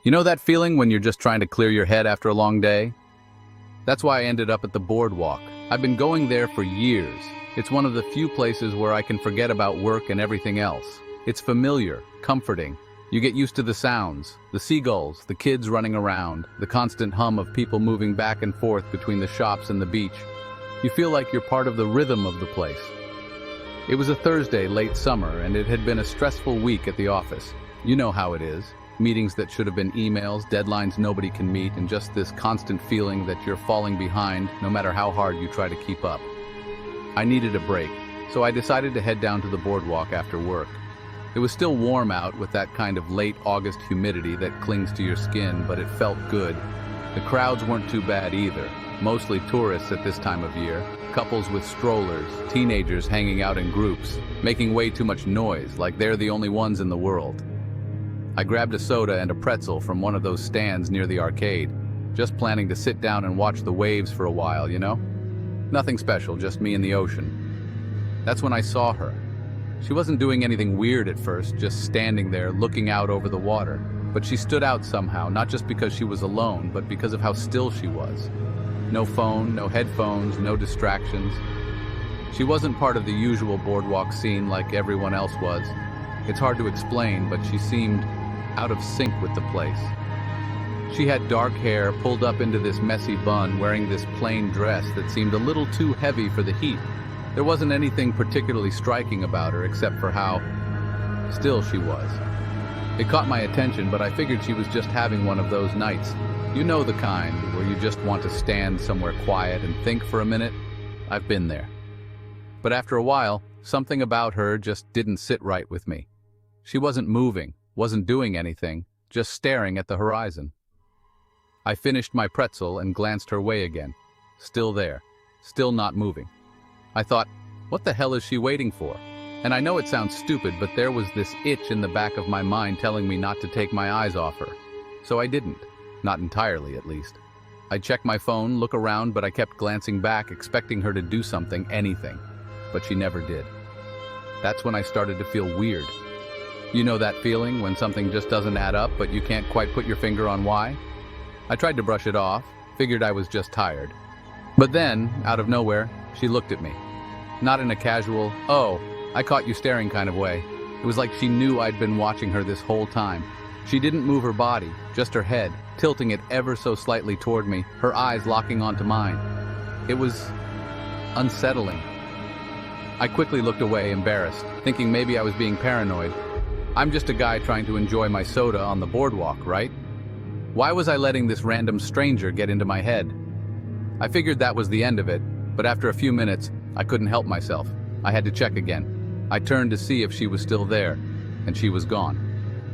You know that feeling when you're just trying to clear your head after a long day? That's why I ended up at the Boardwalk. I've been going there for years. It's one of the few places where I can forget about work and everything else. It's familiar, comforting. You get used to the sounds, the seagulls, the kids running around, the constant hum of people moving back and forth between the shops and the beach. You feel like you're part of the rhythm of the place. It was a Thursday, late summer, and it had been a stressful week at the office. You know how it is. Meetings that should have been emails, deadlines nobody can meet, and just this constant feeling that you're falling behind no matter how hard you try to keep up. I needed a break, so I decided to head down to the Boardwalk after work. It was still warm out with that kind of late August humidity that clings to your skin, but it felt good. The crowds weren't too bad either, mostly tourists at this time of year, couples with strollers, teenagers hanging out in groups, making way too much noise like they're the only ones in the world. I grabbed a soda and a pretzel from one of those stands near the arcade, just planning to sit down and watch the waves for a while, you know? Nothing special, just me and the ocean. That's when I saw her. She wasn't doing anything weird at first, just standing there looking out over the water. But she stood out somehow, not just because she was alone, but because of how still she was. No phone, no headphones, no distractions. She wasn't part of the usual Boardwalk scene like everyone else was. It's hard to explain, but she seemed out of sync with the place. She had dark hair pulled up into this messy bun, wearing this plain dress that seemed a little too heavy for the heat. There wasn't anything particularly striking about her except for how still she was. It caught my attention, but I figured she was just having one of those nights. You know the kind, where you just want to stand somewhere quiet and think for a minute? I've been there. But after a while, something about her just didn't sit right with me. She wasn't moving, wasn't doing anything, just staring at the horizon. I finished my pretzel and glanced her way again. Still there, still not moving. I thought, what the hell is she waiting for? And I know it sounds stupid, but there was this itch in the back of my mind telling me not to take my eyes off her. So I didn't. Not entirely, at least. I'd check my phone, look around, but I kept glancing back, expecting her to do something, anything. But she never did. That's when I started to feel weird. You know that feeling when something just doesn't add up, but you can't quite put your finger on why? I tried to brush it off, figured I was just tired. But then, out of nowhere, she looked at me. Not in a casual, "Oh, I caught you staring" kind of way. It was like she knew I'd been watching her this whole time. She didn't move her body, just her head, tilting it ever so slightly toward me, her eyes locking onto mine. It was unsettling. I quickly looked away, embarrassed, thinking maybe I was being paranoid. I'm just a guy trying to enjoy my soda on the Boardwalk, right? Why was I letting this random stranger get into my head? I figured that was the end of it, but after a few minutes, I couldn't help myself. I had to check again. I turned to see if she was still there, and she was gone.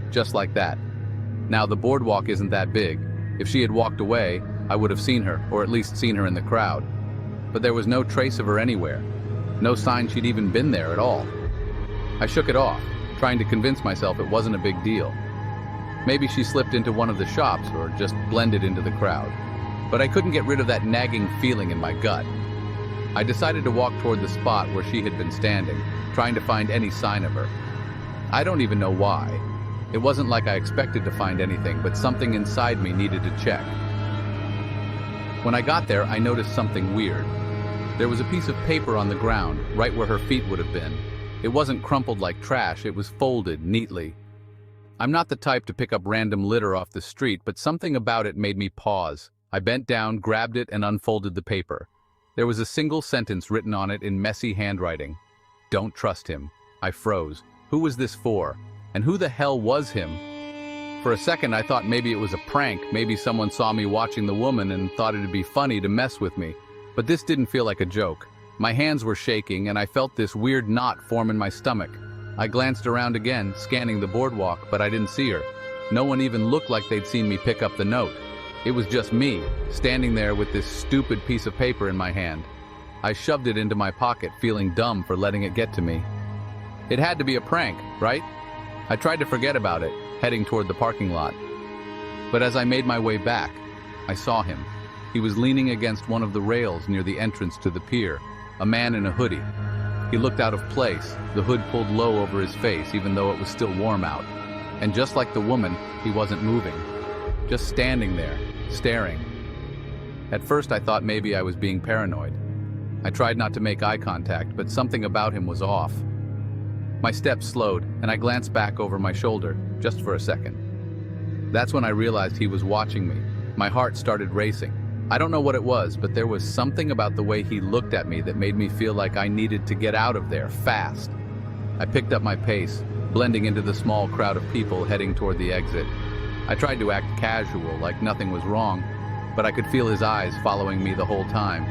Just like that. Now, the Boardwalk isn't that big. If she had walked away, I would have seen her, or at least seen her in the crowd. But there was no trace of her anywhere. No sign she'd even been there at all. I shook it off, trying to convince myself it wasn't a big deal. Maybe she slipped into one of the shops or just blended into the crowd. But I couldn't get rid of that nagging feeling in my gut. I decided to walk toward the spot where she had been standing, trying to find any sign of her. I don't even know why. It wasn't like I expected to find anything, but something inside me needed to check. When I got there, I noticed something weird. There was a piece of paper on the ground, right where her feet would have been. It wasn't crumpled like trash, it was folded neatly. I'm not the type to pick up random litter off the street, but something about it made me pause. I bent down, grabbed it, and unfolded the paper. There was a single sentence written on it in messy handwriting. "Don't trust him." I froze. Who was this for? And who the hell was him? For a second, I thought maybe it was a prank. Maybe someone saw me watching the woman and thought it'd be funny to mess with me. But this didn't feel like a joke. My hands were shaking, and I felt this weird knot form in my stomach. I glanced around again, scanning the Boardwalk, but I didn't see her. No one even looked like they'd seen me pick up the note. It was just me, standing there with this stupid piece of paper in my hand. I shoved it into my pocket, feeling dumb for letting it get to me. It had to be a prank, right? I tried to forget about it, heading toward the parking lot. But as I made my way back, I saw him. He was leaning against one of the rails near the entrance to the pier, a man in a hoodie. He looked out of place, the hood pulled low over his face even though it was still warm out. And just like the woman, he wasn't moving. just standing there, staring. At first I thought maybe I was being paranoid. I tried not to make eye contact, but something about him was off. My steps slowed, and I glanced back over my shoulder, just for a second. That's when I realized he was watching me. My heart started racing. I don't know what it was, but there was something about the way he looked at me that made me feel like I needed to get out of there, fast. I picked up my pace, blending into the small crowd of people heading toward the exit. I tried to act casual, like nothing was wrong, but I could feel his eyes following me the whole time.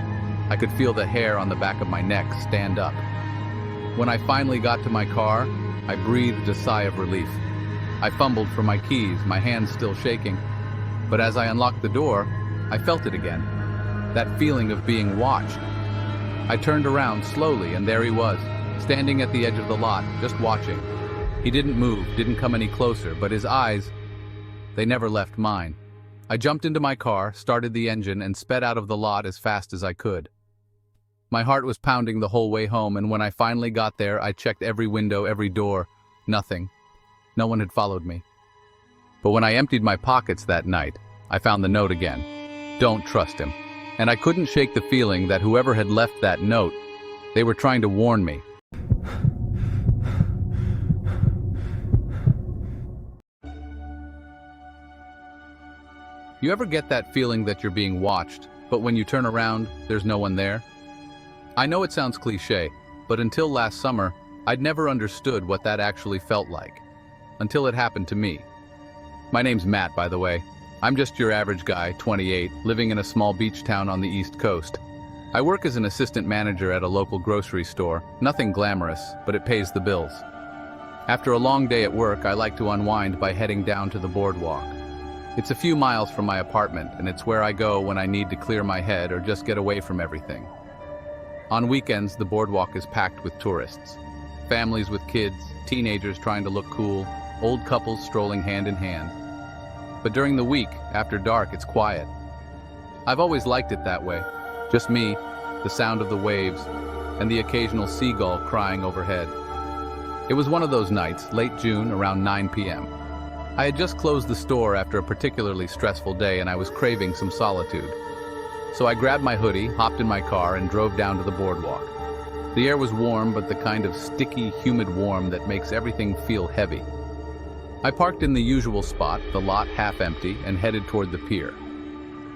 I could feel the hair on the back of my neck stand up. When I finally got to my car, I breathed a sigh of relief. I fumbled for my keys, my hands still shaking. But as I unlocked the door, I felt it again. That feeling of being watched. I turned around slowly, and there he was, standing at the edge of the lot, just watching. He didn't move, didn't come any closer, but his eyes, they never left mine. I jumped into my car, started the engine, and sped out of the lot as fast as I could. My heart was pounding the whole way home, and when I finally got there, I checked every window, every door. Nothing. No one had followed me. But when I emptied my pockets that night, I found the note again. Don't trust him. And I couldn't shake the feeling that whoever had left that note, they were trying to warn me. You ever get that feeling that you're being watched, but when you turn around, there's no one there? I know it sounds cliche, but until last summer, I'd never understood what that actually felt like. Until it happened to me. My name's Matt, by the way. I'm just your average guy, 28, living in a small beach town on the East Coast. I work as an assistant manager at a local grocery store. Nothing glamorous, but it pays the bills. After a long day at work, I like to unwind by heading down to the Boardwalk. It's a few miles from my apartment, and it's where I go when I need to clear my head or just get away from everything. On weekends, the Boardwalk is packed with tourists. Families with kids, teenagers trying to look cool, old couples strolling hand in hand. But during the week, after dark, it's quiet. I've always liked it that way. Just me, the sound of the waves, and the occasional seagull crying overhead. It was one of those nights, late June, around 9 p.m. I had just closed the store after a particularly stressful day, and I was craving some solitude. So I grabbed my hoodie, hopped in my car, and drove down to the Boardwalk. The air was warm, but the kind of sticky, humid warm that makes everything feel heavy. I parked in the usual spot, the lot half empty, and headed toward the pier.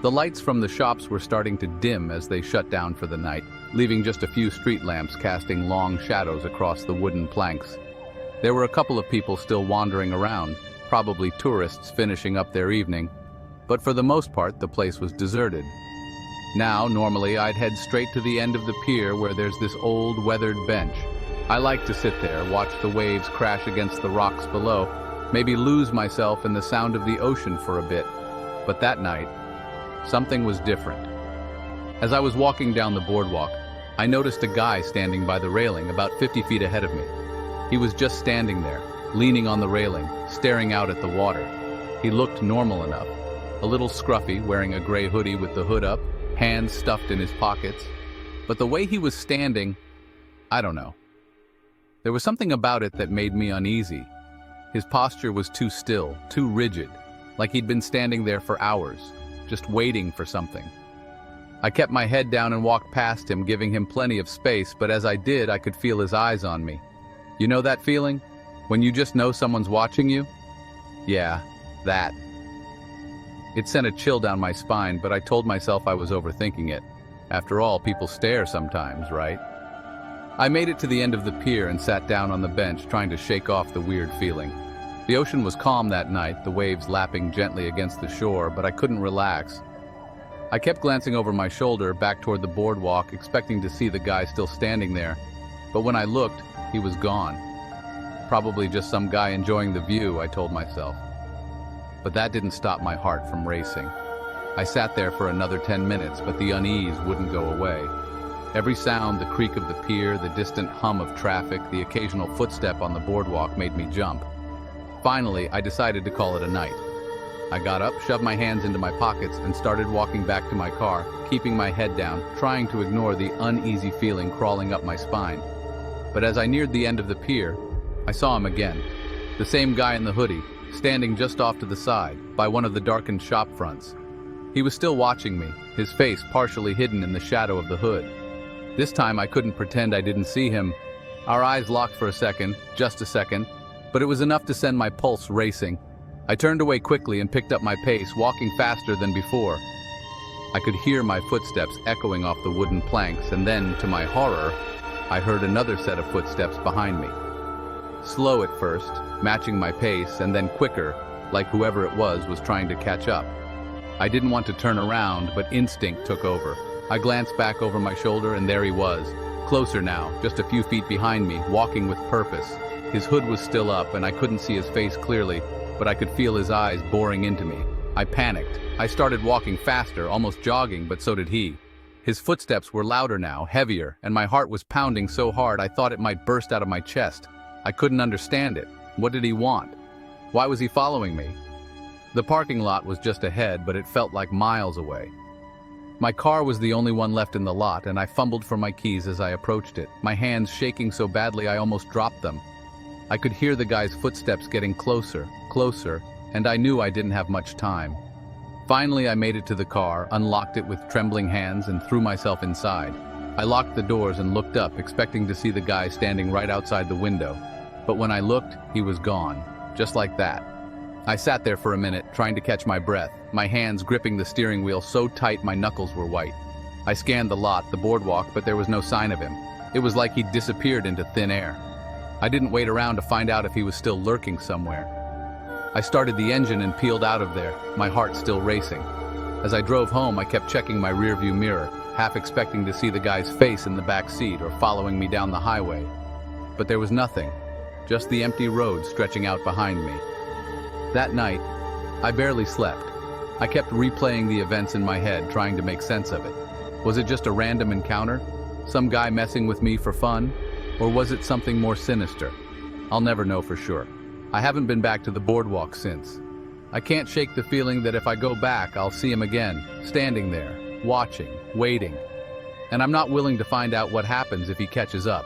The lights from the shops were starting to dim as they shut down for the night, leaving just a few street lamps casting long shadows across the wooden planks. There were a couple of people still wandering around, probably tourists finishing up their evening, but for the most part, the place was deserted. Now, normally, I'd head straight to the end of the pier where there's this old, weathered bench. I like to sit there, watch the waves crash against the rocks below, maybe lose myself in the sound of the ocean for a bit. But that night, something was different. As I was walking down the Boardwalk, I noticed a guy standing by the railing about 50 feet ahead of me. He was just standing there, leaning on the railing, staring out at the water. He looked normal enough, a little scruffy, wearing a gray hoodie with the hood up, hands stuffed in his pockets. But the way he was standing, I don't know. There was something about it that made me uneasy. His posture was too still, too rigid, like he'd been standing there for hours, just waiting for something. I kept my head down and walked past him, giving him plenty of space, but as I did, I could feel his eyes on me. You know that feeling? When you just know someone's watching you? Yeah, that. It sent a chill down my spine, but I told myself I was overthinking it. After all, people stare sometimes, right? I made it to the end of the pier and sat down on the bench, trying to shake off the weird feeling. The ocean was calm that night, the waves lapping gently against the shore, but I couldn't relax. I kept glancing over my shoulder, back toward the Boardwalk, expecting to see the guy still standing there. But when I looked, he was gone. Probably just some guy enjoying the view, I told myself. But that didn't stop my heart from racing. I sat there for another 10 minutes, but the unease wouldn't go away. Every sound, the creak of the pier, the distant hum of traffic, the occasional footstep on the Boardwalk made me jump. Finally, I decided to call it a night. I got up, shoved my hands into my pockets, and started walking back to my car, keeping my head down, trying to ignore the uneasy feeling crawling up my spine. But as I neared the end of the pier, I saw him again. The same guy in the hoodie, standing just off to the side, by one of the darkened shop fronts. He was still watching me, his face partially hidden in the shadow of the hood. This time I couldn't pretend I didn't see him. Our eyes locked for a second, just a second, but it was enough to send my pulse racing. I turned away quickly and picked up my pace, walking faster than before. I could hear my footsteps echoing off the wooden planks, and then, to my horror, I heard another set of footsteps behind me. Slow at first, matching my pace, and then quicker, like whoever it was trying to catch up. I didn't want to turn around, but instinct took over. I glanced back over my shoulder, and there he was, closer now, just a few feet behind me, walking with purpose. His hood was still up, and I couldn't see his face clearly, but I could feel his eyes boring into me. I panicked. I started walking faster, almost jogging, but so did he. His footsteps were louder now, heavier, and my heart was pounding so hard I thought it might burst out of my chest. I couldn't understand it. What did he want? Why was he following me? The parking lot was just ahead, but it felt like miles away. My car was the only one left in the lot, and I fumbled for my keys as I approached it, my hands shaking so badly I almost dropped them. I could hear the guy's footsteps getting closer, and I knew I didn't have much time. Finally, I made it to the car, unlocked it with trembling hands, and threw myself inside. I locked the doors and looked up, expecting to see the guy standing right outside the window. But when I looked, he was gone, just like that. I sat there for a minute, trying to catch my breath, my hands gripping the steering wheel so tight my knuckles were white. I scanned the lot, the boardwalk, but there was no sign of him. It was like he'd disappeared into thin air. I didn't wait around to find out if he was still lurking somewhere. I started the engine and peeled out of there, my heart still racing. As I drove home, I kept checking my rearview mirror, half expecting to see the guy's face in the back seat or following me down the highway. But there was nothing, just the empty road stretching out behind me. That night, I barely slept. I kept replaying the events in my head, trying to make sense of it. Was it just a random encounter? Some guy messing with me for fun? Or was it something more sinister? I'll never know for sure. I haven't been back to the boardwalk since. I can't shake the feeling that if I go back, I'll see him again, standing there, watching, waiting. And I'm not willing to find out what happens if he catches up.